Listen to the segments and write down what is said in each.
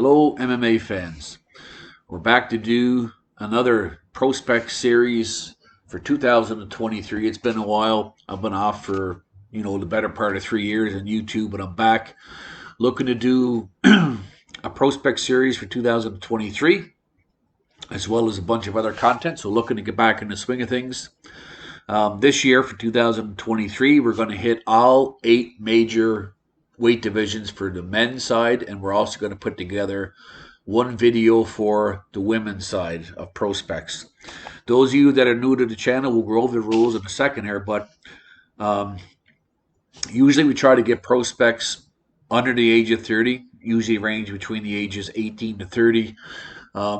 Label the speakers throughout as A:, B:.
A: Hello, MMA fans. We're back to do another Prospect Series for 2023. It's been a while. I've been off for, the better part of 3 years on YouTube, but I'm back looking to do a Prospect Series for 2023, as well as a bunch of other content. So looking to get back in the swing of things. This year for 2023, we're going to hit all 8 major weight divisions for the men's side, and we're also going to put together one video for the women's side of prospects. Those of you that are new to the channel, we'll go over the rules in a second here, but usually we try to get prospects under the age of 30, usually range between the ages 18 to 30.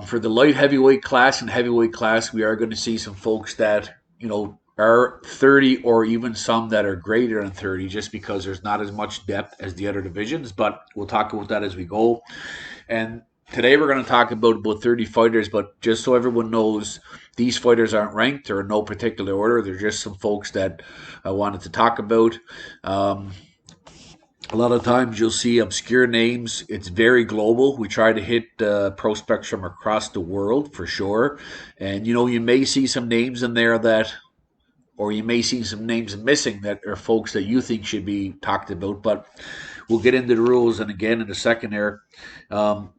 A: For the light heavyweight class and heavyweight class, we are going to see some folks that, are 30 or even some that are greater than 30 just because there's not as much depth as the other divisions, but we'll talk about that as we go. And today we're going to talk about 30 fighters, but just so everyone knows, these fighters aren't ranked. They're in no particular order. They're just some folks that I wanted to talk about. A lot of times you'll see obscure names. It's very global. We try to hit prospects from across the world for sure. And, you may see some names in there or you may see some names missing that are folks that you think should be talked about, but we'll get into the rules and again in a second here. Now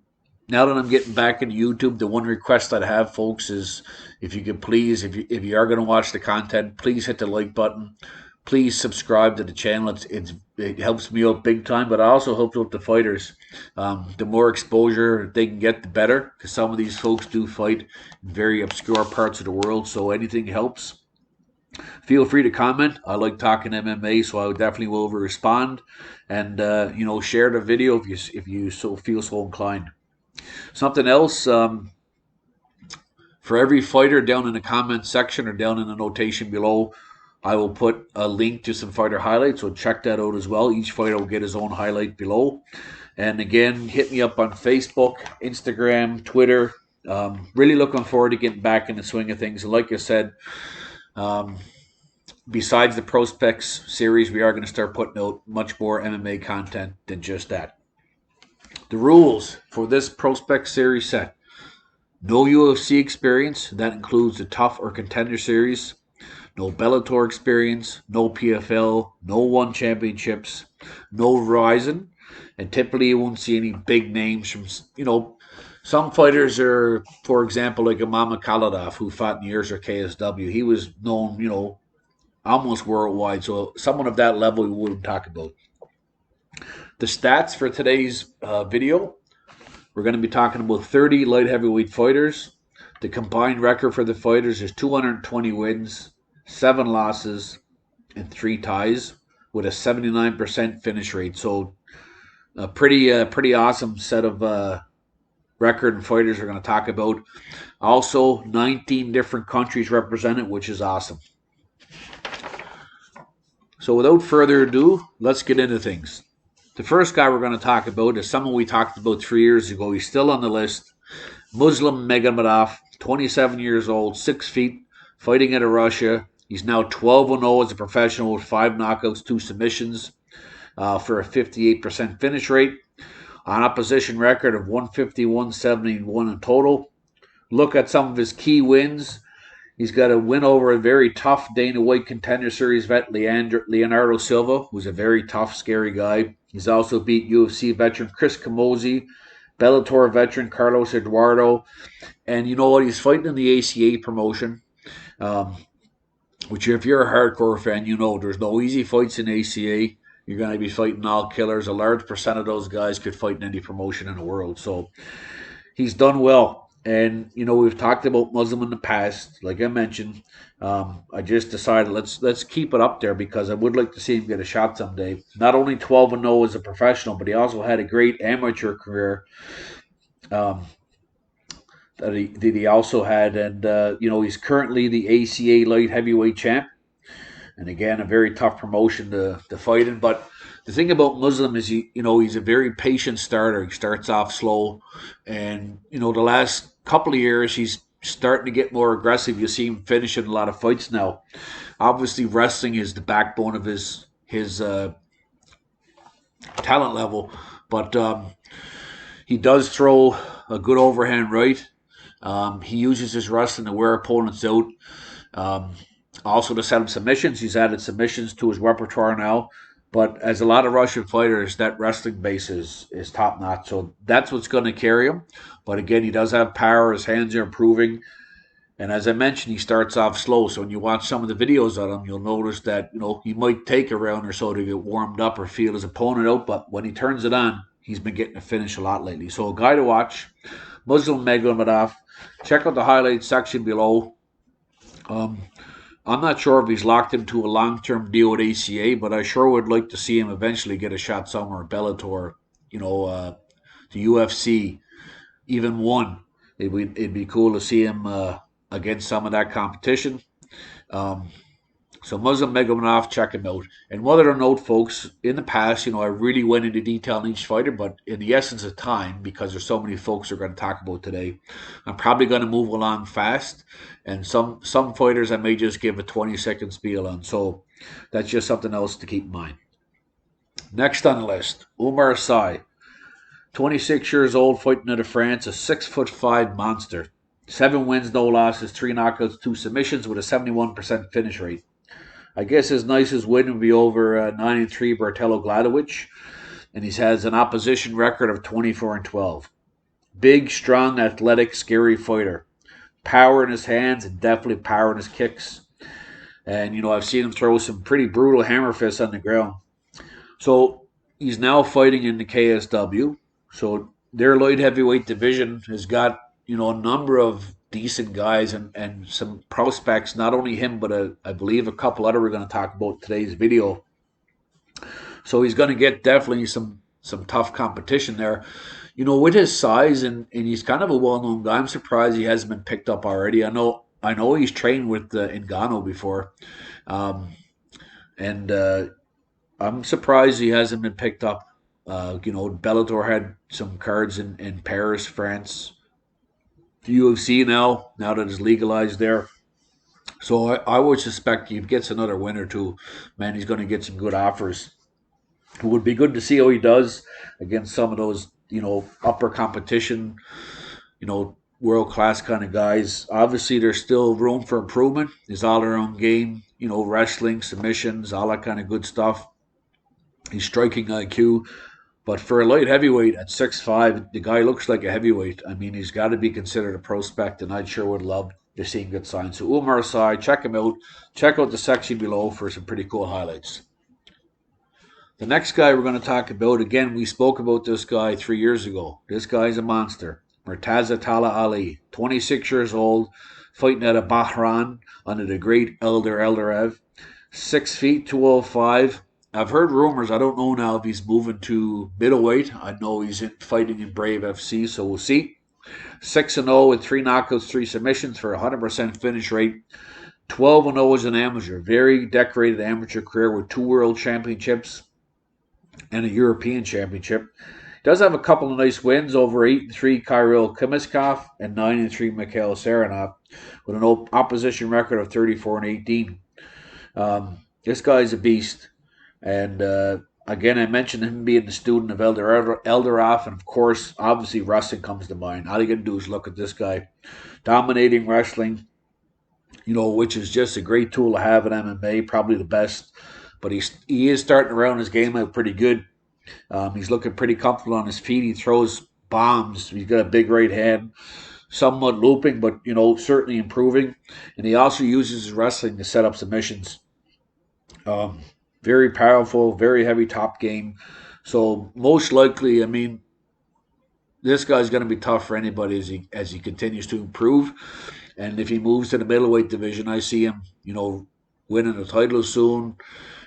A: that I'm getting back into YouTube, the one request I'd have, folks, is if you could please, if you are going to watch the content, please hit the like button. Please subscribe to the channel. It helps me out big time, but it also helps out the fighters. The more exposure they can get, the better, because some of these folks do fight in very obscure parts of the world, so anything helps. Feel free to comment. I like talking MMA, so I definitely will respond. And, share the video if you feel so inclined. Something else, for every fighter down in the comment section or down in the notation below, I will put a link to some fighter highlights, so check that out as well. Each fighter will get his own highlight below. And again, hit me up on Facebook, Instagram, Twitter. Really looking forward to getting back in the swing of things. And like I said, besides the Prospects series, we are going to start putting out much more MMA content than just that. The rules for this Prospect series set: no UFC experience, that includes the Tough or Contender series. No Bellator experience, no PFL, no One Championships, no Verizon, and typically you won't see any big names from, some fighters are, for example, like Imam Khalidov, who fought in the years of KSW. He was known, almost worldwide, so someone of that level we wouldn't talk about. The stats for today's video, we're going to be talking about 30 light heavyweight fighters. The combined record for the fighters is 220 wins, 7 losses, and 3 ties, with a 79% finish rate. So a pretty awesome set of record and fighters we're going to talk about. Also, 19 different countries represented, which is awesome. So without further ado, let's get into things. The first guy we're going to talk about is someone we talked about 3 years ago. He's still on the list. Muslim Magomedov, 27 years old, 6 feet, fighting out of Russia. He's now 12-0 as a professional with 5 knockouts, 2 submissions for a 58% finish rate. On opposition record of 151-71 in total. Look at some of his key wins. He's got a win over a very tough Dana White Contender Series vet, Leonardo Silva, who's a very tough, scary guy. He's also beat UFC veteran Chris Camozzi, Bellator veteran Carlos Eduardo. And you know what? He's fighting in the ACA promotion, which if you're a hardcore fan, there's no easy fights in ACA. You're going to be fighting all killers. A large percent of those guys could fight in any promotion in the world. So he's done well. And, we've talked about Muslim in the past. Like I mentioned, I just decided let's keep it up there because I would like to see him get a shot someday. Not only 12-0 as a professional, but he also had a great amateur career that he also had. And, he's currently the ACA light heavyweight champ. And again, a very tough promotion to fight in. But the thing about Muslim is, he's a very patient starter. He starts off slow. And, the last couple of years, he's starting to get more aggressive. You see him finishing a lot of fights now. Obviously, wrestling is the backbone of his talent level. But He does throw a good overhand right. He uses his wrestling to wear opponents out. Um, Also to set up submissions. He's added submissions to his repertoire now. But as a lot of Russian fighters, that wrestling base is top notch. So that's what's going to carry him. But again, he does have power. His hands are improving. And as I mentioned, he starts off slow. So when you watch some of the videos of him, you'll notice that, he might take a round or so to get warmed up or feel his opponent out. But when he turns it on, he's been getting a finish a lot lately. So a guy to watch, Muslim Magomedov. Check out the highlights section below. I'm not sure if he's locked into a long-term deal with ACA, but I sure would like to see him eventually get a shot somewhere, Bellator, the UFC, even one. It'd be cool to see him against some of that competition. Um, so Muslim Magomedov, check him out. And one other note, folks, in the past, I really went into detail on each fighter, but in the essence of time, because there's so many folks we're going to talk about today, I'm probably going to move along fast. And some fighters I may just give a 20-second spiel on. So that's just something else to keep in mind. Next on the list, Umar Sy. 26 years old, fighting out of France, a 6'5" monster. 7 wins, no losses, 3 knockouts, 2 submissions with a 71% finish rate. I guess his nicest win would be over 9-3 Bartelo Gladowicz, and he has an opposition record of 24-12. Big, strong, athletic, scary fighter. Power in his hands and definitely power in his kicks. And, I've seen him throw some pretty brutal hammer fists on the ground. So he's now fighting in the KSW. So their light heavyweight division has got, a number of decent guys and some prospects, not only him, but I believe a couple other we're going to talk about in today's video. So he's going to get definitely some tough competition there. With his size and he's kind of a well-known guy, I'm surprised he hasn't been picked up already. I know he's trained with Ngannou before. And I'm surprised he hasn't been picked up. Bellator had some cards in Paris, France. UFC now that it's legalized there. So I would suspect if he gets another win or two, man, he's going to get some good offers. It would be good to see how he does against some of those, upper competition, world-class kind of guys. Obviously, there's still room for improvement. He's all around game, wrestling, submissions, all that kind of good stuff. He's striking IQ. But for a light heavyweight at 6'5", the guy looks like a heavyweight. I mean, he's got to be considered a prospect, and I sure would love to see him get signed. So Umar Sy, check him out. Check out the section below for some pretty cool highlights. The next guy we're going to talk about, again, we spoke about this guy 3 years ago. This guy's a monster. Murtaza Talha Ali, 26 years old, fighting out of Bahrain under the great Eldarev. 6 feet, 205. I've heard rumors. I don't know now if he's moving to middleweight. I know he's fighting in Brave FC, so we'll see. 6-0 with 3 knockouts, 3 submissions for a 100% finish rate. 12-0 as an amateur. Very decorated amateur career with 2 world championships and a European championship. He does have a couple of nice wins over 8-3 Kirill Kimiskov and 9-3 Mikhail Saranov with an opposition record of 34-18. This guy's a beast. And again, I mentioned him being the student of Eldarov, and of course, obviously, wrestling comes to mind. All you got to do is look at this guy dominating wrestling, which is just a great tool to have in MMA, probably the best. But he is starting to round his game out pretty good. He's looking pretty comfortable on his feet. He throws bombs. He's got a big right hand, somewhat looping, but certainly improving. And he also uses his wrestling to set up submissions. Very powerful, very heavy top game. So most likely, I mean, this guy's going to be tough for anybody as he continues to improve. And if he moves to the middleweight division, I see him, winning the title soon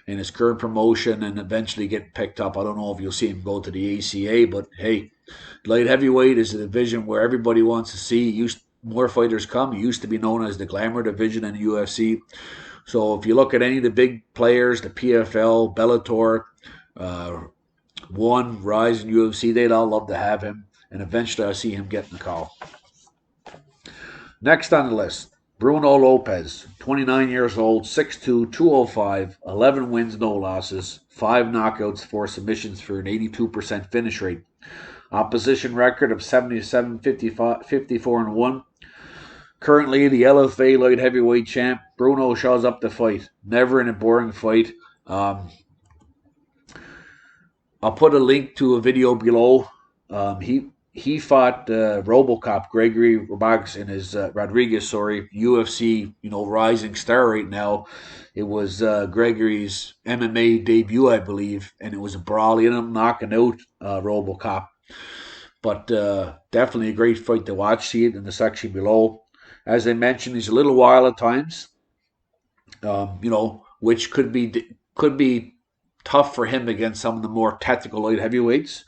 A: in his current promotion and eventually get picked up. I don't know if you'll see him go to the ACA, but hey, light heavyweight is a division where everybody wants to see. More fighters come. It used to be known as the glamour division in the UFC. So if you look at any of the big players, the PFL, Bellator, One, Rise, and UFC, they'd all love to have him. And eventually I see him getting the call. Next on the list, Bruno Lopez, 29 years old, 6'2", 205, 11 wins, no losses, 5 knockouts, 4 submissions for an 82% finish rate. Opposition record of 77, 55, 54-1. Currently the LFA light heavyweight champ. Bruno shows up to fight. Never in a boring fight. I'll put a link to a video below. He fought RoboCop Gregory Rodriguez, UFC, rising star right now. It was Gregory's MMA debut, I believe, and it was a brawl. He ended up knocking out RoboCop. But definitely a great fight to watch. See it in the section below. As I mentioned, he's a little wild at times. Which could be tough for him against some of the more technical light heavyweights.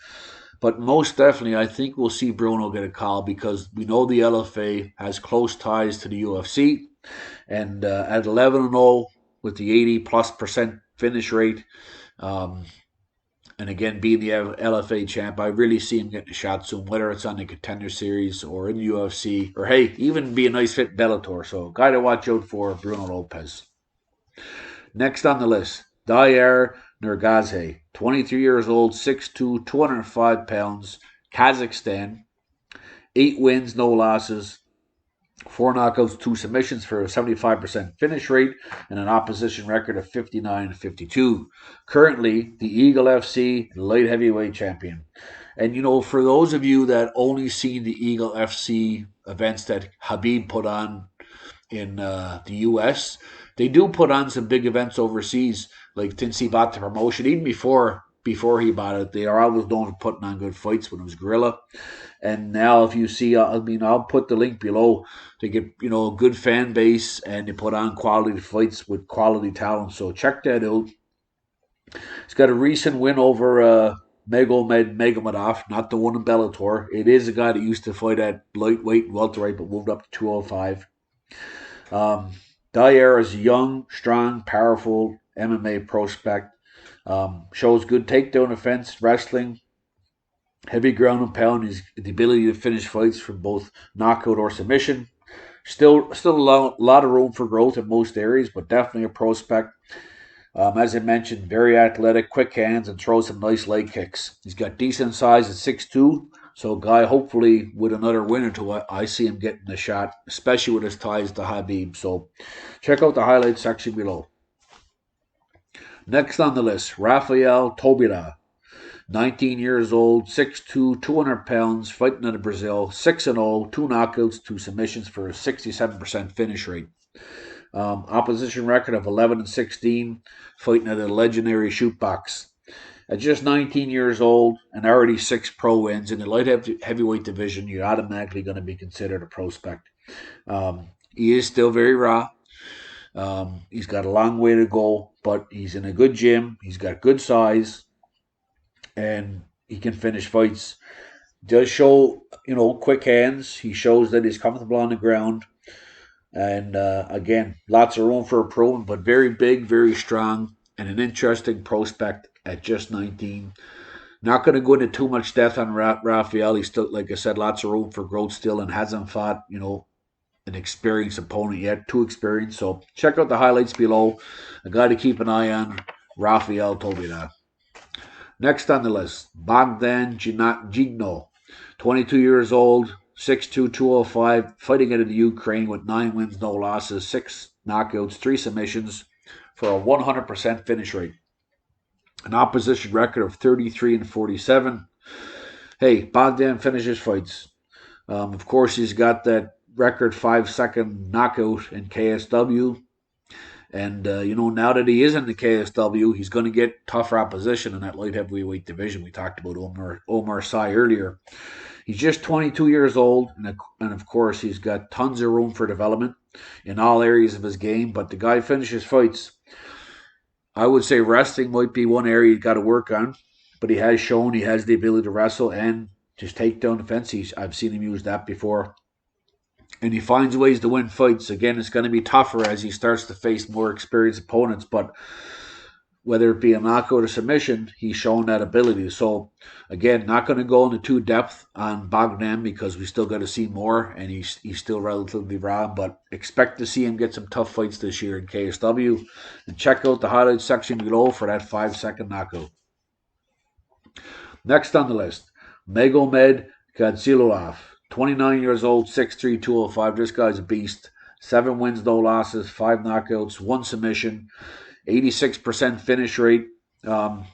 A: But most definitely, I think we'll see Bruno get a call because we know the LFA has close ties to the UFC. And at 11-0 with the 80+% finish rate, and again, being the LFA champ, I really see him getting a shot soon, whether it's on the Contender Series or in the UFC, or hey, even be a nice fit Bellator. So, guy to watch out for, Bruno Lopez. Next on the list, Diyar Nurgozhay, 23 years old, 6'2", 205 pounds, Kazakhstan. 8 wins, no losses. 4 knockouts, 2 submissions for a 75% finish rate and an opposition record of 59-52. Currently, the Eagle FC light heavyweight champion. And, for those of you that only seen the Eagle FC events that Khabib put on in the US, they do put on some big events overseas, like since he bought the promotion. Even before he bought it, they are always known for putting on good fights when it was Guerrilla. And now if you see, I'll put the link below to get, a good fan base, and they put on quality fights with quality talent. So check that out. He's got a recent win over Magomed Gadzhiyasulov, not the one in Bellator. It is a guy that used to fight at lightweight and welterweight, but moved up to 205. Diyar is a young, strong, powerful MMA prospect. Shows good takedown defense, wrestling, heavy ground and pound, the ability to finish fights from both knockout or submission. Still a lot of room for growth in most areas, but definitely a prospect. As I mentioned, very athletic, quick hands, and throws some nice leg kicks. He's got decent size at 6'2", so a guy hopefully with another win or two, I see him getting a shot, especially with his ties to Khabib. So check out the highlights section below. Next on the list, Rafael Tobias, 19 years old, 6'2", 200 pounds, fighting out of Brazil, 6-0, 2 knockouts, 2 submissions for a 67% finish rate. Opposition record of 11-16, fighting at a legendary shoot box. At just 19 years old and already 6 pro wins in the light heavyweight division, you're automatically going to be considered a prospect. He is still very raw. He's got a long way to go, but he's in a good gym. He's got good size, and he can finish fights. Does show, quick hands. He shows that he's comfortable on the ground. And again, lots of room for improvement, but very big, very strong, and an interesting prospect at just 19. Not going to go into too much depth on Rafael. He's still, like I said, lots of room for growth still, and hasn't fought, an experienced opponent yet, too experienced. So check out the highlights below. A guy to keep an eye on, Rafael Tobias. Next on the list, Bogdan Gnidko, 22 years old, 6'2", 205, fighting out of the Ukraine with 9 wins, no losses, 6 knockouts, 3 submissions for a 100% finish rate. An opposition record of 33-47. Hey, Bogdan finishes fights. Of course, he's got that record 5-second knockout in KSW. And, now that he is in the KSW, he's going to get tougher opposition in that light heavyweight division. We talked about Umar Sy earlier. He's just 22 years old, and of course, he's got tons of room for development in all areas of his game. But the guy finishes fights. I would say wrestling might be one area he's got to work on, but he has shown he has the ability to wrestle and just take down defense. I've seen him use that before. And he finds ways to win fights. Again, it's going to be tougher as he starts to face more experienced opponents, but whether it be a knockout or submission, he's shown that ability. So, again, not going to go into too depth on Bogdan because we still got to see more, and he's still relatively raw, but expect to see him get some tough fights this year in KSW. And check out the highlights section below for that 5-second knockout. Next on the list, Magomed Gadzhiyasulov, 29 years old, 6'3", 205. This guy's a beast. 7 wins, no losses, 5 knockouts, 1 submission, 86% finish rate. One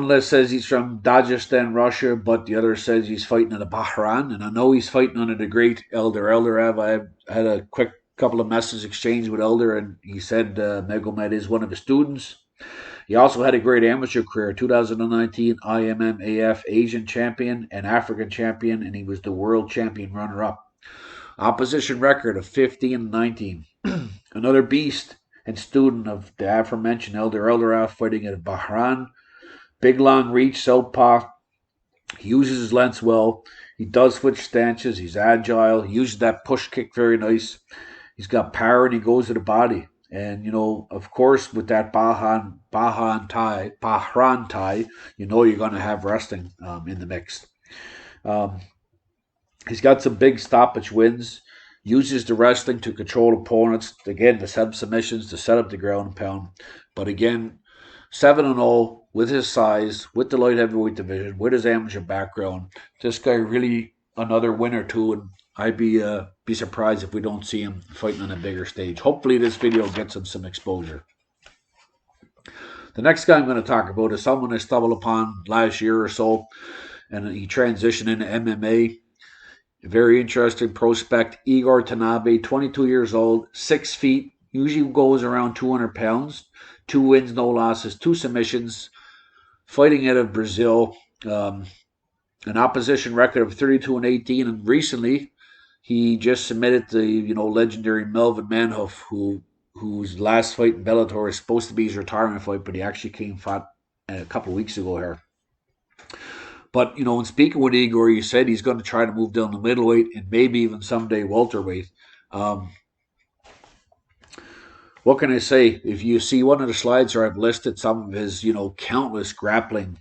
A: list says he's from Dagestan, Russia, but the other says he's fighting in Bahrain. And I know he's fighting under the great Elder Eldarev. I had a quick couple of messages exchanged with Elder, and he said Magomed is one of his students. He also had a great amateur career, 2019 IMMAF Asian champion and African champion, and he was the world champion runner-up. Opposition record of 15-19. Another beast and student of the aforementioned Elder Eldarev fighting at Bahrain. Big long reach, southpaw. He uses his lengths well. He does switch stances. He's agile. He uses that push kick very nice. He's got power and he goes to the body. And, of course, with that Bahrain tie, you're going to have wrestling in the mix. He's got some big stoppage wins. Uses the wrestling to control opponents. Again, to set up submissions, to set up the ground and pound. But again, 7-0 with his size, with the light heavyweight division, with his amateur background. This guy really another winner too, and I'd be surprised if we don't see him fighting on a bigger stage. Hopefully this video gets him some exposure. The next guy I'm going to talk about is someone I stumbled upon last year or so, and he transitioned into MMA. A very interesting prospect, Igor Tanabe, 22 years old, 6 feet, usually goes around 200 pounds, 2 wins, no losses, 2 submissions, fighting out of Brazil, an opposition record of 32-18, and recently he just submitted the legendary Melvin Manhoef, whose last fight in Bellator is supposed to be his retirement fight, but he actually fought a couple of weeks ago here. But, in speaking with Igor, he said he's going to try to move down to middleweight and maybe even someday welterweight. What can I say? If you see one of the slides where I've listed some of his, countless grappling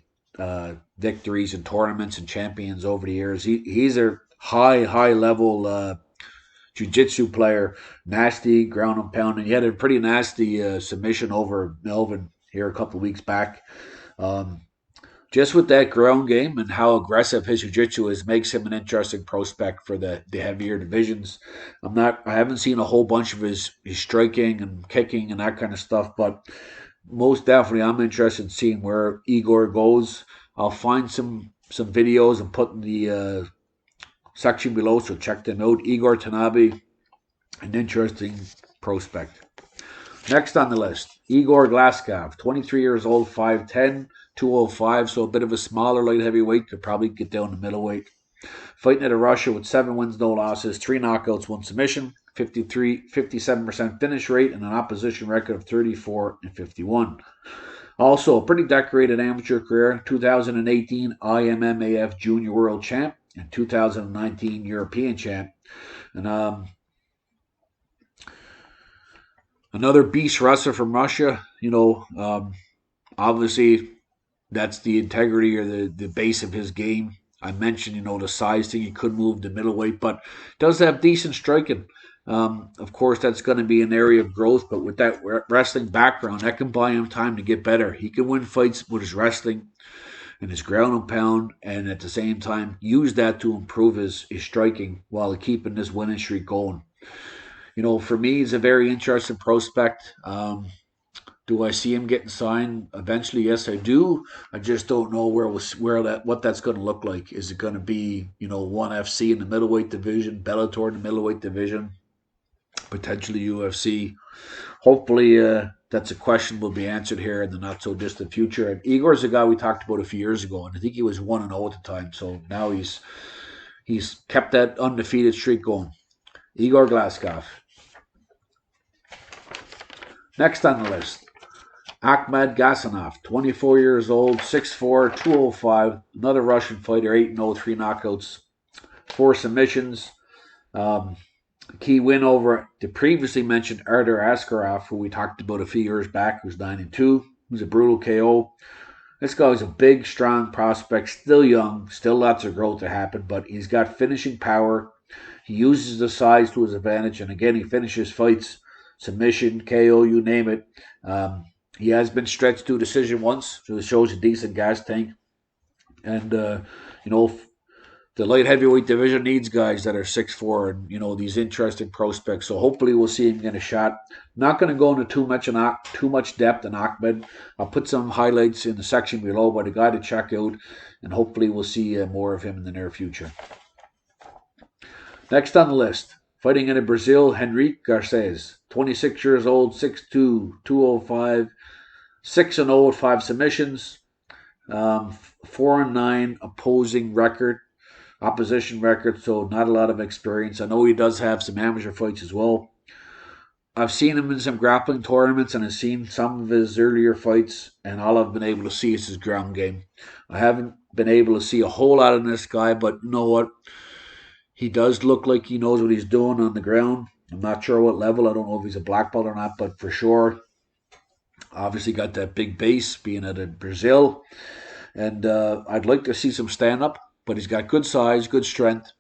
A: victories in tournaments and champions over the years, he's a high level jiu-jitsu player, nasty ground and pound, and he had a pretty nasty submission over Melvin here a couple of weeks back. Just with that ground game and how aggressive his jiu-jitsu is makes him an interesting prospect for the heavier divisions. I haven't seen a whole bunch of his striking and kicking and that kind of stuff, but most definitely I'm interested in seeing where Igor goes. I'll find some videos and put in the section below, so check them out. Igor Tanabe, an interesting prospect. Next on the list, Igor Glazkov, 23 years old, 5'10", 205, so a bit of a smaller light heavyweight, could probably get down to middleweight. Fighting out of Russia with 7 wins, no losses, 3 knockouts, 1 submission, 57% finish rate, and an opposition record of 34-51. Also, a pretty decorated amateur career, 2018 IMMAF Junior World Champ and 2019 European Champ. And another beast wrestler from Russia, obviously that's the integrity or the base of his game. I mentioned, the size thing, he could move to middleweight, but does have decent striking. Of course, that's going to be an area of growth, but with that wrestling background, that can buy him time to get better. He can win fights with his wrestling and his ground and pound, and at the same time, use that to improve his striking while keeping this winning streak going. For me, he's a very interesting prospect. Do I see him getting signed eventually? Yes, I do. I just don't know what that's going to look like. Is it going to be, ONE FC in the middleweight division, Bellator in the middleweight division, potentially UFC? Hopefully, that's a question will be answered here in the not so distant future. And Igor's a guy we talked about a few years ago, and I think he was 1-0 at the time. So now he's kept that undefeated streak going. Igor Glazkov. Next on the list, Akhmad Gasanov, 24 years old, 6'4", 205, another Russian fighter, 8-0, 3 knockouts, 4 submissions. Key win over the previously mentioned Artur Askarov, who we talked about a few years back, who's 9-2, who's a brutal KO. This guy is a big, strong prospect, still young, still lots of growth to happen, but he's got finishing power. He uses the size to his advantage, and again, he finishes fights, submission, KO, you name it. He has been stretched to a decision once, so it shows a decent gas tank. And, the light heavyweight division needs guys that are 6'4" and, these interesting prospects. So hopefully we'll see him get a shot. Not going to go into too much depth on Ahmed. I'll put some highlights in the section below by the guy to check out, and hopefully we'll see more of him in the near future. Next on the list, fighting in Brazil, Henrique Garcez, 26 years old, 6'2", 205, 6-0 with 5 submissions, 4-9 opposition record, so not a lot of experience. I know he does have some amateur fights as well. I've seen him in some grappling tournaments, and I've seen some of his earlier fights, and all I've been able to see is his ground game. I haven't been able to see a whole lot in this guy, but you know what? He does look like he knows what he's doing on the ground. I'm not sure what level. I don't know if he's a black belt or not, but for sure, obviously got that big base being at Brazil. And I'd like to see some stand-up, but he's got good size, good strength.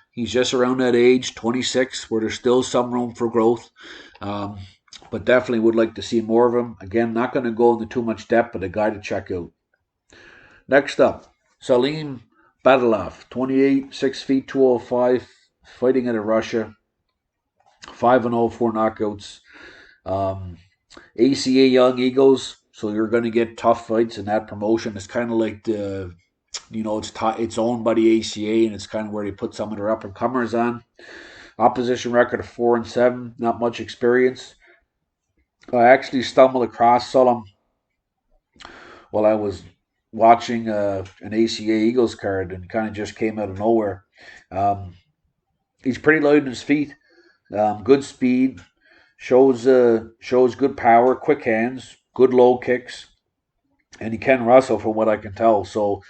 A: He's just around that age, 26, where there's still some room for growth. But definitely would like to see more of him. Again, not going to go into too much depth, but a guy to check out. Next up, Sulim Batalov, 28, 6 feet, 205, fighting out of Russia. 5-0, 4 knockouts. ACA Young Eagles, so you're going to get tough fights in that promotion. It's kind of like it's owned by the ACA, and it's kind of where they put some of their up-and-comers on. Opposition record of 4-7, not much experience. I actually stumbled across Sulim while I was watching an ACA Eagles card, and kind of just came out of nowhere. He's pretty light on his feet, good speed, shows good power, quick hands, good low kicks, and he can wrestle from what I can tell. So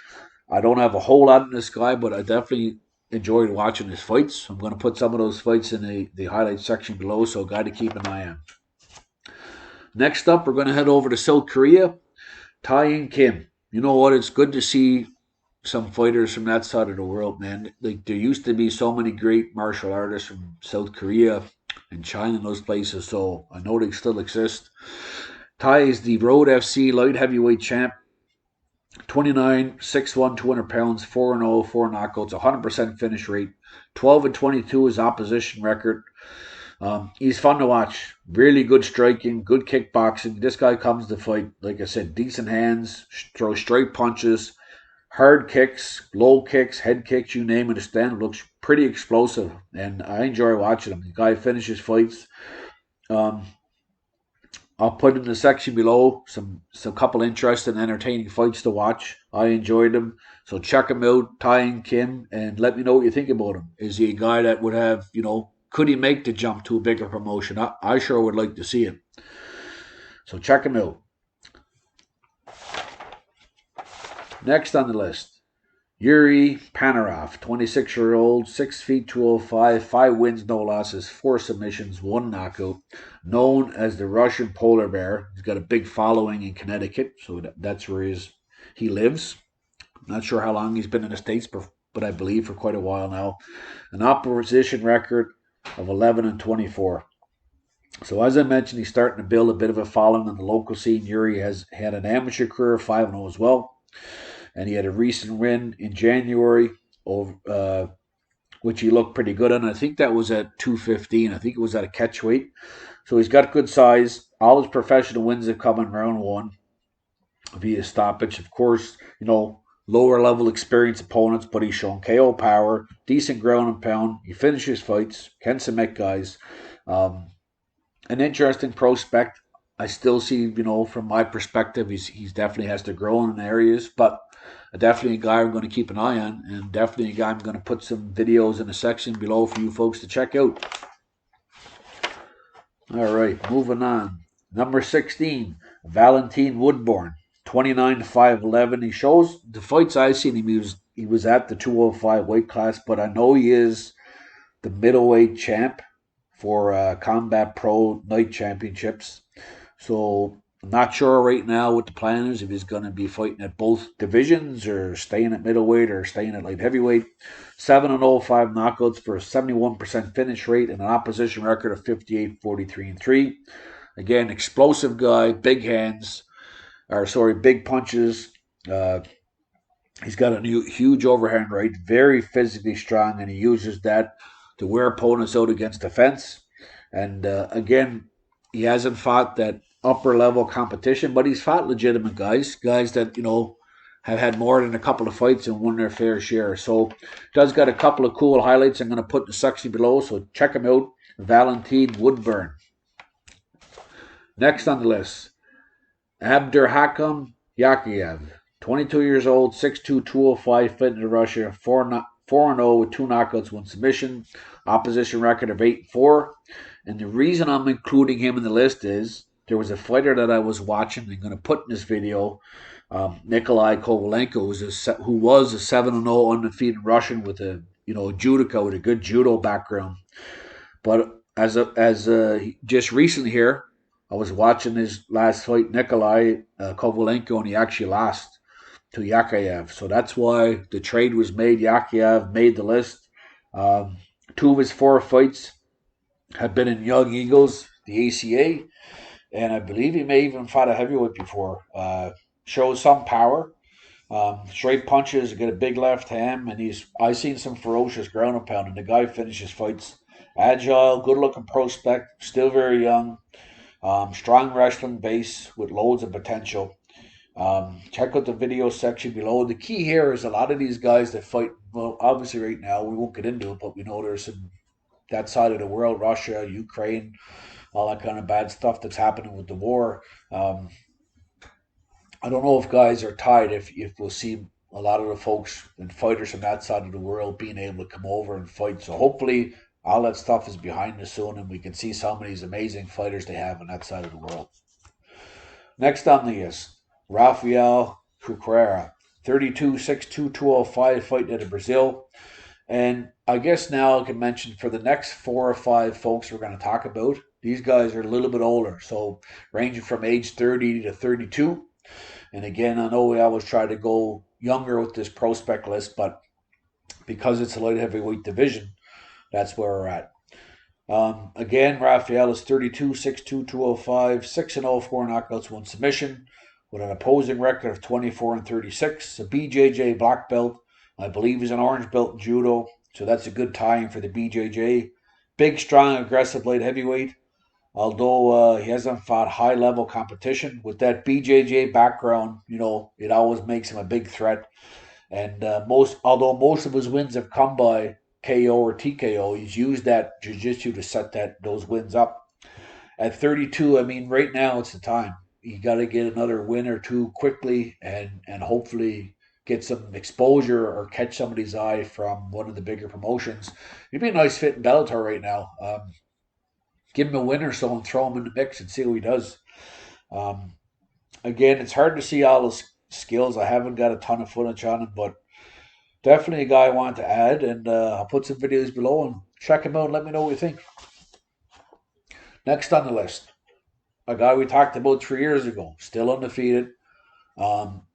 A: I don't have a whole lot in this guy, but I definitely enjoyed watching his fights. I'm going to put some of those fights in the highlights section below, so a guy to keep an eye on. Next up, we're going to head over to South Korea. Tae In Kim. You know what? It's good to see some fighters from that side of the world, man. Like, there used to be so many great martial artists from South Korea and China and those places, so I know they still exist. Tae is the Road FC light heavyweight champ. 29, 6'1", 200 pounds, 4-0, 4 knockouts, 100% finish rate. 12-22 is opposition record. He's fun to watch. Really good striking, good kickboxing. This guy comes to fight, like I said, decent hands, throws straight punches, hard kicks, low kicks, head kicks, you name it. His stand looks pretty explosive, and I enjoy watching him. The guy finishes fights. I'll put in the section below some couple interesting, entertaining fights to watch. I enjoyed them, so check him out, Tae In Kim, and let me know what you think about him. Is he a guy that would have, could he make the jump to a bigger promotion? I sure would like to see him. So check him out. Next on the list, Yuri Panferov, 26-year-old, 6 feet, 205, 5 wins, no losses, 4 submissions, 1 knockout. Known as the Russian polar bear. He's got a big following in Connecticut, so that's where he lives. I'm not sure how long he's been in the States, but I believe for quite a while now. An opposition record of 11-24. So as I mentioned, he's starting to build a bit of a following in the local scene. Yuri has had an amateur career of 5-0 as well. And he had a recent win in January, which he looked pretty good on. I think that was at 215. I think it was at a catch weight. So he's got good size. All his professional wins have come in round 1 via stoppage. Of course, lower level experienced opponents, but he's shown KO power, decent ground and pound. He finishes fights, can submit guys. An interesting prospect. I still see, from my perspective, he's definitely has to grow in areas, but definitely a guy I'm going to keep an eye on, and definitely a guy I'm going to put some videos in the section below for you folks to check out. All right, moving on. Number 16, Valentine Woodburn, 29 to 5'11". He shows the fights I've seen him. He was at the 205 weight class, but I know he is the middleweight champ for Combat Pro Night Championships. So I'm not sure right now what the plan is, if he's going to be fighting at both divisions or staying at middleweight or staying at light heavyweight. 7-0, 5 knockouts for a 71% finish rate and an opposition record of 58, 43-3. Again, explosive guy, big hands, big punches. He's got a huge overhand right, very physically strong, and he uses that to wear opponents out against the fence. And again, he hasn't fought that upper level competition, but he's fought legitimate guys that have had more than a couple of fights and won their fair share. So, does got a couple of cool highlights I'm going to put in the section below. So check him out, Valentine Woodburn. Next on the list, Abdulrakhman Yakhyaev, 22 years old, 6'2", 205, fit in Russia, 4-0 with 2 knockouts, 1 submission, opposition record of 8-4. And the reason I'm including him in the list is there was a fighter that I was watching, I'm going to put in this video, Nikolai Kovalenko, who was a 7-0 undefeated Russian with a judoka with a good judo background. But as just recently here, I was watching his last fight, Nikolai Kovalenko, and he actually lost to Yakhyaev. So that's why the trade was made. Yakhyaev made the list. 2 of his 4 fights have been in Young Eagles, the ACA, and I believe he may even fought a heavyweight before. Shows some power. Straight punches, get a big left hand, and I've seen some ferocious ground and pound, and the guy finishes fights. Agile, good-looking prospect, still very young. Strong wrestling base with loads of potential. Check out the video section below. The key here is a lot of these guys that fight, well, obviously right now, we won't get into it, but we know there's some, that side of the world, Russia, Ukraine, all that kind of bad stuff that's happening with the war. I don't know if guys are tied, if we'll see a lot of the folks and fighters from that side of the world being able to come over and fight. So hopefully all that stuff is behind us soon, and we can see some of these amazing fighters they have on that side of the world. Next on the list, Raffael Cerqueira, 32, 6'2", 205, fighting out of Brazil. And I guess now I can mention for the next 4 or 5 folks we're going to talk about, these guys are a little bit older, so ranging from age 30 to 32. And again, I know we always try to go younger with this prospect list, but because it's a light heavyweight division, that's where we're at. Again, Rafael is 32, 6'2", 205, 6-0, 4 knockouts, 1 submission, with an opposing record of 24-36. A BJJ black belt. I believe he's an orange belt in judo, so that's a good tie-in for the BJJ. Big, strong, aggressive light heavyweight. Although he hasn't fought high-level competition, with that BJJ background, it always makes him a big threat. And although most of his wins have come by KO or TKO, he's used that jiu-jitsu to set those wins up. At 32, I mean, right now it's the time. You got to get another win or 2 quickly, and hopefully get some exposure or catch somebody's eye from one of the bigger promotions. He'd be a nice fit in Bellator right now. Give him a win or so and throw him in the mix and see what he does. Again, it's hard to see all his skills. I haven't got a ton of footage on him, but definitely a guy I want to add, and I'll put some videos below and check him out and let me know what you think. Next on the list, a guy we talked about 3 years ago, still undefeated.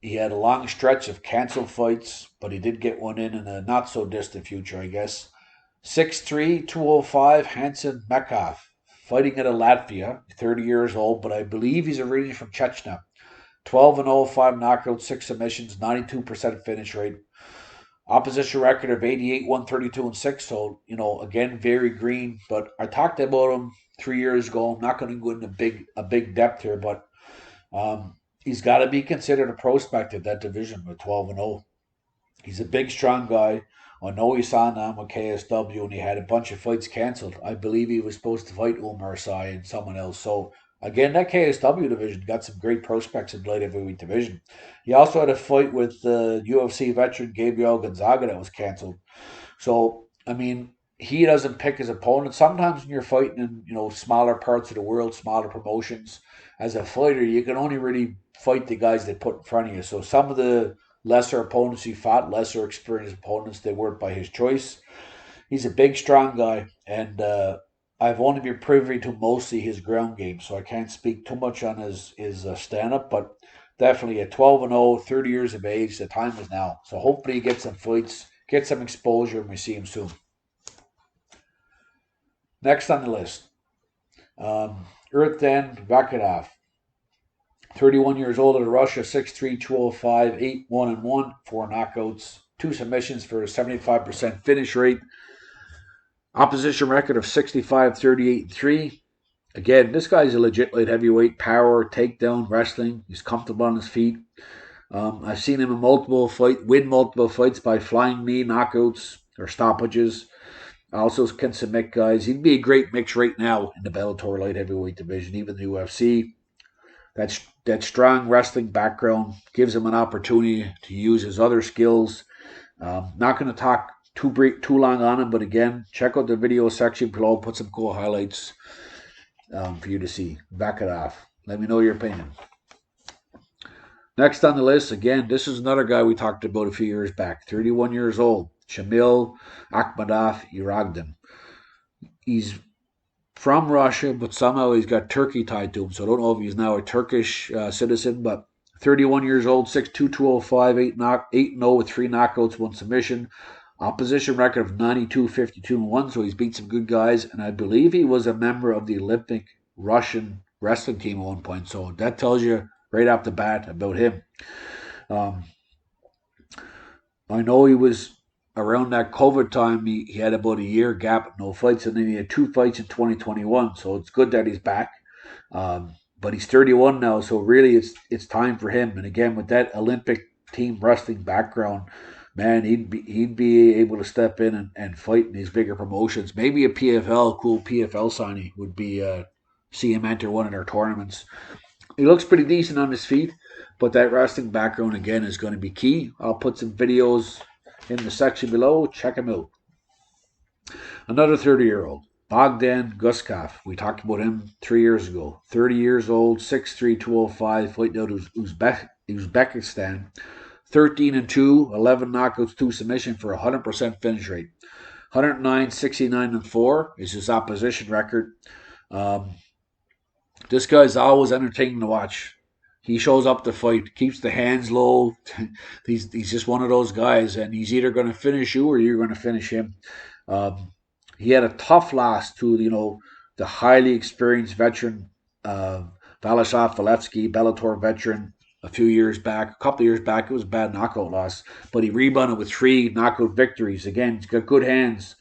A: He had a long stretch of canceled fights, but he did get one in a not so distant future, I guess. 6'3", 205, Hasan Mezhiev, fighting out of Latvia, 30 years old, but I believe he's originally from Chechnya. 12-0, 5 knockouts, 6 submissions, 92% finish rate. Opposition record of 88, 132, and 6. So, again, very green. But I talked about him 3 years ago. I'm not going to go into a big depth here, but he's got to be considered a prospect at that division with 12-0. He's a big, strong guy. I know he signed on with KSW and he had a bunch of fights canceled. I believe he was supposed to fight Umar Sy and someone else. So, again, that KSW division got some great prospects in the light heavyweight division. He also had a fight with UFC veteran Gabriel Gonzaga that was canceled. So, I mean, he doesn't pick his opponent. Sometimes when you're fighting in smaller parts of the world, smaller promotions, as a fighter, you can only really fight the guys they put in front of you. So some of the lesser opponents he fought, lesser experienced opponents, they weren't by his choice. He's a big, strong guy, and I've only been privy to mostly his ground game, so I can't speak too much on his stand-up, but definitely at 12-0, 30 years of age, the time is now. So hopefully he gets some fights, get some exposure, and we see him soon. Next on the list, Vakhidov, 31 years old out of Russia, 6'3", 205, 8-1-1, 4 knockouts, 2 submissions for a 75% finish rate. Opposition record of 65, 38-3. Again, this guy's a legit light heavyweight. Power, takedown, wrestling. He's comfortable on his feet. I've seen him in win multiple fights by flying knee knockouts or stoppages. Also can submit guys. He'd be a great mix right now in the Bellator light heavyweight division, even the UFC. That strong wrestling background gives him an opportunity to use his other skills. Not going to talk too long on him, but again, check out the video section below. Put some cool highlights for you to see. Back it off. Let me know your opinion. Next on the list, again, this is another guy we talked about a few years back. 31 years old, Shamil Akhmadov Yaragdan. He's from Russia, but somehow he's got Turkey tied to him. So I don't know if he's now a Turkish citizen, but 31 years old, 6'2", 205, 8-0 with 3 knockouts, 1 submission. Opposition record of 92, 52-1, so he's beat some good guys. And I believe he was a member of the Olympic Russian wrestling team at one point. So that tells you right off the bat about him. I know he was around that COVID time. He had about a year gap, no fights, and then he had 2 fights in 2021. So it's good that he's back. But he's 31 now, so really it's time for him. And again, with that Olympic team wrestling background, man, he'd be able to step in and fight in these bigger promotions. Maybe a cool PFL signing would be see him enter one of their tournaments. He looks pretty decent on his feet, but that wrestling background, again, is going to be key. I'll put some videos in the section below. Check him out. Another 30-year-old, Bogdan Guskov. We talked about him 3 years ago. 30 years old, 6'3", 205, fighting out of Uzbekistan. 13-2, 11 knockouts, 2 submissions for a 100% finish rate. 109, 69-4 is his opposition record. This guy's always entertaining to watch. He shows up to fight, keeps the hands low. He's just one of those guys, and he's either going to finish you or you're going to finish him. He had a tough loss to the highly experienced veteran Vladislav Valevsky, Bellator veteran, a couple of years back. It was a bad knockout loss, but he rebounded with 3 knockout victories. Again, he's got good hands.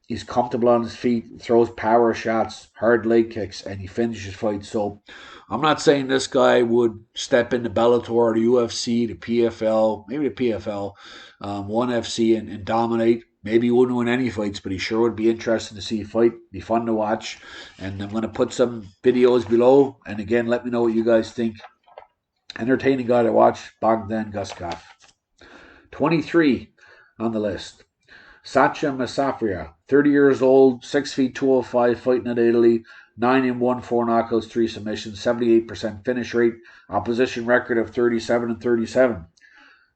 A: He's comfortable on his feet, throws power shots, hard leg kicks, and he finishes fights. So I'm not saying this guy would step into Bellator, the UFC, the PFL, maybe the PFL, ONE FC and dominate. Maybe he wouldn't win any fights, but he sure would be interesting to see a fight. Be fun to watch. And I'm going to put some videos below. And again, let me know what you guys think. Entertaining guy to watch, Bogdan Guskov. 23 on the list. Sascha Massafra, 30 years old, 6 feet, 205, fighting in Italy, 9-1, 4 knockouts, 3 submissions, 78% finish rate, opposition record of 37-37.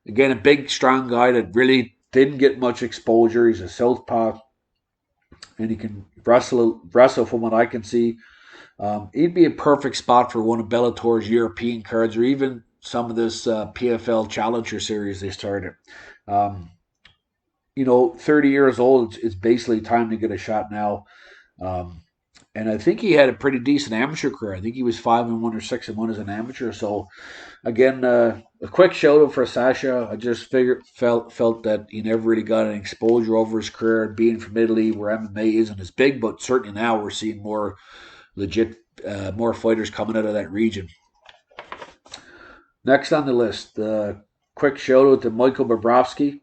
A: Again, a big, strong guy that really didn't get much exposure. He's a southpaw, and he can wrestle from what I can see. He'd be a perfect spot for one of Bellator's European cards, or even some of this PFL Challenger Series they started. 30 years old, it's basically time to get a shot now. And I think he had a pretty decent amateur career. I think he was 5-1 or 6-1 as an amateur. So, again, a quick shout out for Sascha. I just felt that he never really got any exposure over his career, being from Italy, where MMA isn't as big, but certainly now we're seeing more legit, more fighters coming out of that region. Next on the list, quick shout out to Michał Bobrowski.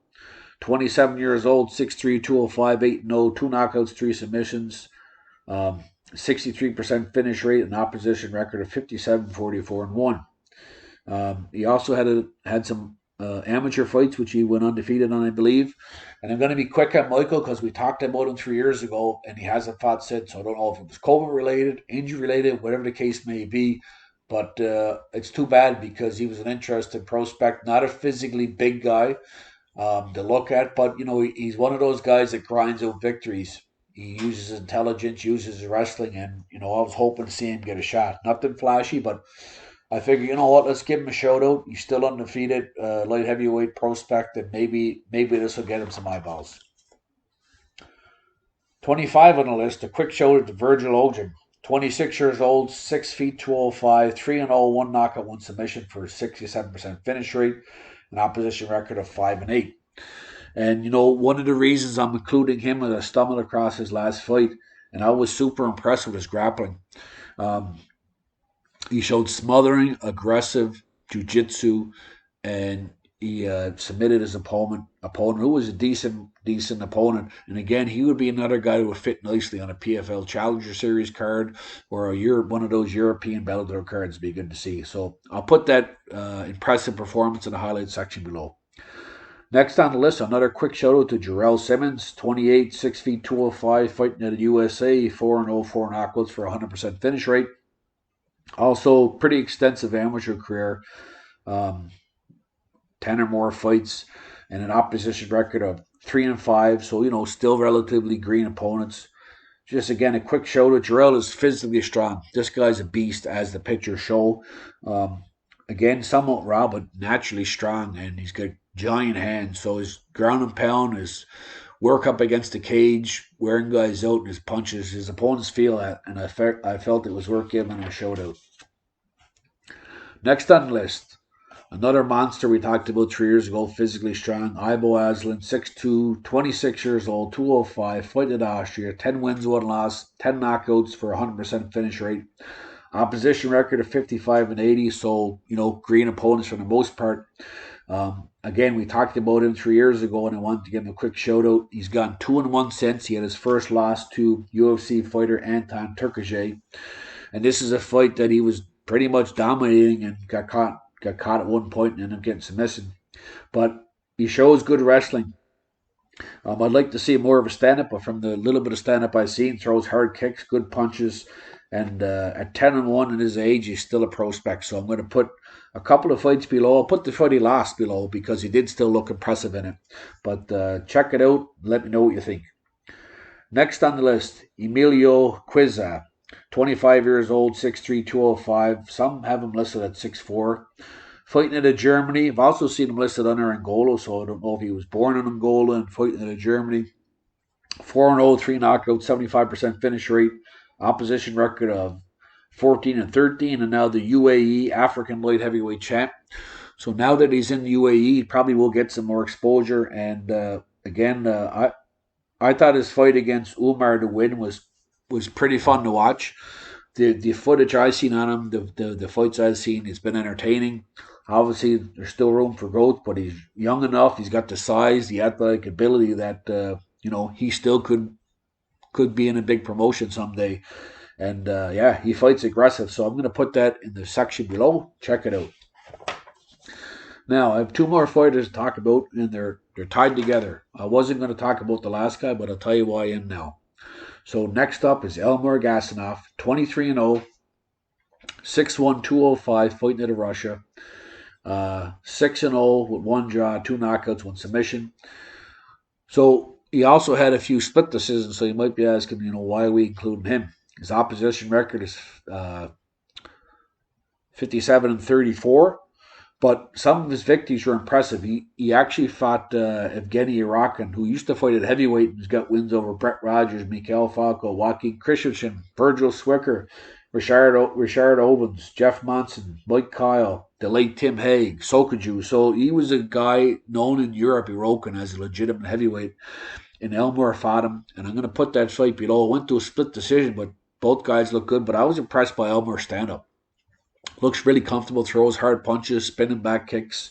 A: 27 years old, 6'3", 205, 8-0, 2 knockouts, 3 submissions, 63% finish rate, and opposition record of 57, 44-1. He also had some amateur fights, which he went undefeated on, I believe. And I'm going to be quick on Michael because we talked about him 3 years ago, and he hasn't fought since. So I don't know if it was COVID-related, injury-related, whatever the case may be. But it's too bad because he was an interesting prospect, not a physically big guy to look at, but he's one of those guys that grinds out victories. He uses intelligence, uses his wrestling, and I was hoping to see him get a shot. Nothing flashy, but I figure, let's give him a shout out. He's still undefeated, light heavyweight prospect, and maybe this will get him some eyeballs. 25 on the list, a quick shout out to Virgil Augen. 26 years old, 6 feet 205, 3-0, 1 knockout, 1 submission for a 67% finish rate, an opposition record of 5-8. And, one of the reasons I'm including him is I stumbled across his last fight, and I was super impressed with his grappling. He showed smothering, aggressive jiu-jitsu, and he submitted his opponent, who was a decent opponent. And again, he would be another guy who would fit nicely on a PFL Challenger Series card or one of those European Bellator cards. Be good to see. So I'll put that impressive performance in the highlights section below. Next on the list, another quick shout out to Jureall Simmons, 28, 6 feet 205, fighting out of the USA, 4-0, 4 knockouts for 100% finish rate. Also, pretty extensive amateur career, 10 or more fights, and an opposition record of 3-5. So, still relatively green opponents. Just again, a quick shout out. Jureall is physically strong. This guy's a beast, as the pictures show. Again, somewhat raw, but naturally strong, and he's got giant hands. So his ground and pound, his work up against the cage, wearing guys out, and his punches, his opponents feel that, and I felt it was worth giving a shout out. Next on the list, another monster we talked about 3 years ago, physically strong, Ibo Aslan, 6'2", 26 years old, 205, fighting in Austria, 10 wins, 1 loss, 10 knockouts for 100% finish rate. Opposition record of 55-80, so, green opponents for the most part. Again, we talked about him 3 years ago, and I wanted to give him a quick shout out. He's gone 2-1 since. He had his first loss to UFC fighter Anton Turkalj, and this is a fight that he was pretty much dominating and got caught at one point and ended up getting submission. But he shows good wrestling. I'd like to see more of a stand-up, but from the little bit of stand-up I've seen, throws hard kicks, good punches, and at 10-1 at his age, he's still a prospect. So I'm going to put a couple of fights below. I'll put the fight he lost below because he did still look impressive in it. But check it out. Let me know what you think. Next on the list, Emilio Cuizza, 25 years old, 6'3", 205. Some have him listed at 6'4". Fighting out of Germany. I've also seen him listed under Angola, so I don't know if he was born in Angola and fighting out of Germany. 4-0, 3 knockouts, 75% finish rate. Opposition record of 14-13, and now the UAE African light heavyweight champ. So now that he's in the UAE, he probably will get some more exposure. And I thought his fight against Umar to win was pretty fun to watch. The footage I've seen on him, the fights I've seen, it's been entertaining. Obviously, there's still room for growth, but he's young enough. He's got the size, the athletic ability that he still could be in a big promotion someday. And he fights aggressive. So I'm going to put that in the section below. Check it out. Now, I have 2 more fighters to talk about, and they're tied together. I wasn't going to talk about the last guy, but I'll tell you why I am now. So next up is Elmar Gasanov, 23-0, 6'1", 205, fighting out of Russia. 6-0 with 1 draw, 2 knockouts, 1 submission. So he also had a few split decisions, so you might be asking, why are we including him? His opposition record is 57-34, but some of his victories were impressive. He actually fought Evgeny Arakin, who used to fight at heavyweight and has got wins over Brett Rogers, Mikhail Falco, Joaquin Christensen, Virgil Swicker, Richard Owens, Jeff Monson, Mike Kyle, the late Tim Hague, Sokaju. So he was a guy known in Europe, Iroquois, as a legitimate heavyweight. And Elmar fought him, and I'm going to put that fight below. Went to a split decision, but both guys look good. But I was impressed by Elmar's stand-up. Looks really comfortable, throws hard punches, spinning back kicks,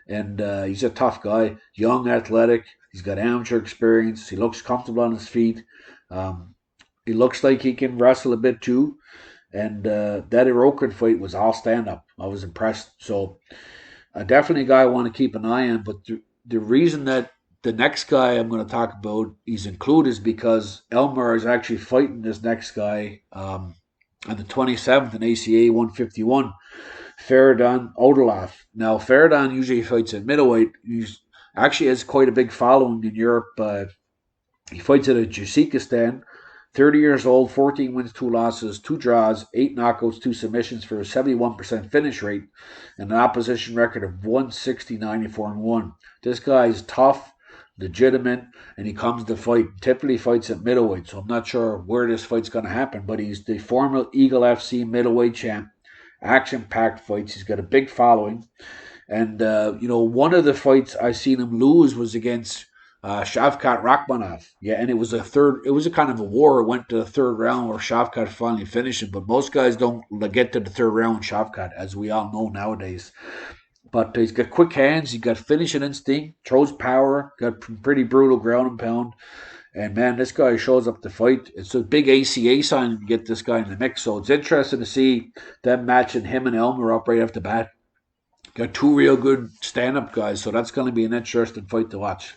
A: and he's a tough guy. Young, athletic. He's got amateur experience. He looks comfortable on his feet. He looks like he can wrestle a bit too. And that Iroquois fight was all stand-up. I was impressed. So definitely a guy I want to keep an eye on. But the reason that the next guy I'm going to talk about he's included is because Elmar is actually fighting this next guy on the 27th in ACA 151, Faridun Odilov. Now, Faridun usually fights at middleweight. He actually has quite a big following in Europe. He fights at Tajikistan. 30 years old, 14 wins, 2 losses, 2 draws, 8 knockouts, 2 submissions for a 71% finish rate and an opposition record of 160, 94-1. This guy is tough, legitimate, and he comes to fight. Typically fights at middleweight, so I'm not sure where this fight's going to happen, but he's the former Eagle FC middleweight champ. Action-packed fights. He's got a big following. And, one of the fights I seen him lose was against Shavkat Rakhmonov. Yeah, and it was a kind of a war. It went to the third round where Shavkat finally finished it, but most guys don't get to the third round with Shavkat, as we all know nowadays. But he's got quick hands, he's got finishing instinct, throws power, got pretty brutal ground and pound. And man, this guy shows up to fight. It's a big ACA sign to get this guy in the mix. So it's interesting to see them matching him and Elmer up right off the bat. Got two real good stand-up guys, so that's going to be an interesting fight to watch.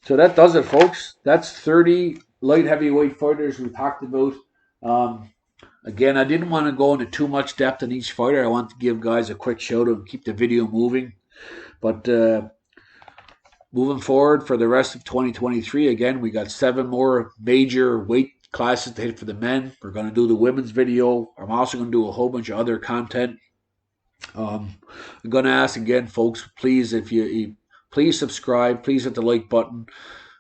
A: So that does it, folks. That's 30 light heavyweight fighters we talked about. Again, I didn't want to go into too much depth on each fighter. I want to give guys a quick shout out and keep the video moving. But moving forward for the rest of 2023, again, we got 7 more major weight classes to hit for the men. We're going to do the women's video. I'm also going to do a whole bunch of other content. I'm going to ask again, folks, please, please subscribe. Please hit the like button.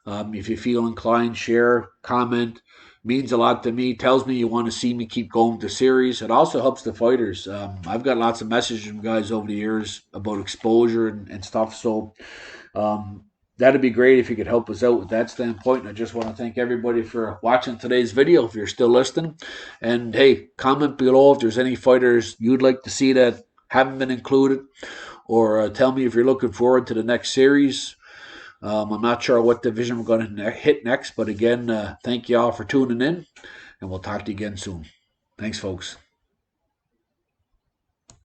A: If you feel inclined, share, comment. Means a lot to me. Tells me you want to see me keep going with the series. It also helps the fighters. I've got lots of messages from guys over the years about exposure and stuff. So that'd be great if you could help us out with that standpoint. And I just want to thank everybody for watching today's video, if you're still listening. And hey, comment below if there's any fighters you'd like to see that haven't been included, or tell me if you're looking forward to the next series. I'm not sure what division we're going to hit next, but again, thank you all for tuning in, and we'll talk to you again soon. Thanks, folks.